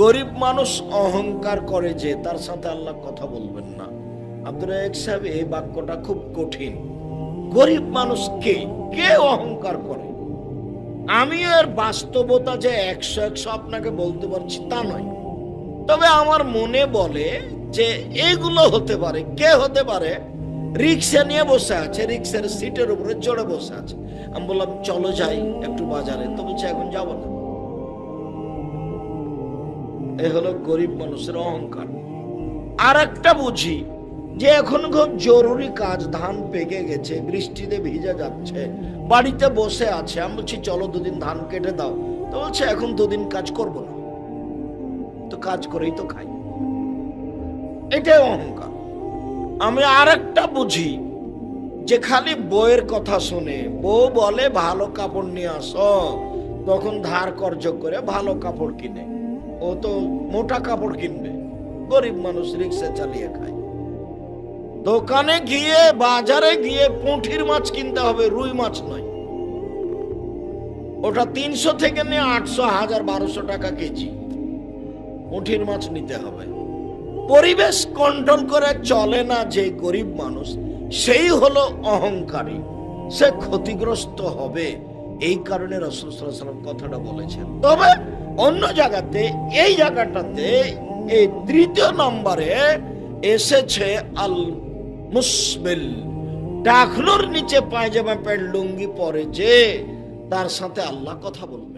গরিব মানুষ অহংকার করে যে তার সাথে আল্লাহ কথা বলবেন না। আব্দুর রাজ্জাক সাহেব, এই বাক্যটা খুব কঠিন। গরিব মানুষ কে কে অহংকার করে? আমি এর বাস্তবতা যে 100 আপনাকে বলতে পারছি তা নয়, তবে আমার মনে বলে যে এগুলো হতে পারে। কে হতে পারে? রিক্সা নিয়ে বসে আছে, রিক্সার সিটের উপরে চড়ে বসে আছে। আমি বললাম চলো যাই একটু বাজারে, তো বলছে এখন যাবো না। এ হলো গরিব মানুষের অহংকার। আর একটা বুঝি যে এখন খুব জরুরি কাজ, ধান পেকে গেছে, বৃষ্টিতে ভিজে যাচ্ছে, বাড়িতে বসে আছে। আমি বলছি চলো দুদিন ধান কেটে দাও, তো বলছে এখন দুদিন কাজ করবো না, তো কাজ করেই তো খাই। এটাই অহংকার। আমি আর একটা বুঝি যে খালি বউয়ের কথা শুনে, বউ বলে ভালো কাপড় নিয়ে আসো, তখন ধার কর্জ করে ভালো কাপড় কিনে। ও তো মোটা কাপড় কিনবে। গরিব মানুষ রিক্সা চালিয়ে খায়। দোকানে গিয়ে বাজারে গিয়ে পুঁটির মাছ কিনতে হবে, রুই মাছ নয়। ওটা 300 থেকে নিয়ে 800, 1000, 1200 টাকা কেজি পুঁটির মাছ নিতে হবে। পরিবেশ কন্ট্রোল করে চলে না যে গরিব মানুষ, সেই হলো অহংকারী, সে ক্ষতিগ্রস্ত হবে। এই কারণে রাসূল সাল্লাল্লাহু আলাইহি ওয়াসাল্লাম কথাটা বলেছেন। তবে অন্য জায়গাতে, এই জায়গাটাতে, এই 3য় নম্বরে এসেছে আল মুসবিল, টাকনোর নিচে পায়জামা প্যান্ট লুঙ্গি পরে যে, তার সাথে আল্লাহ কথা বলবে।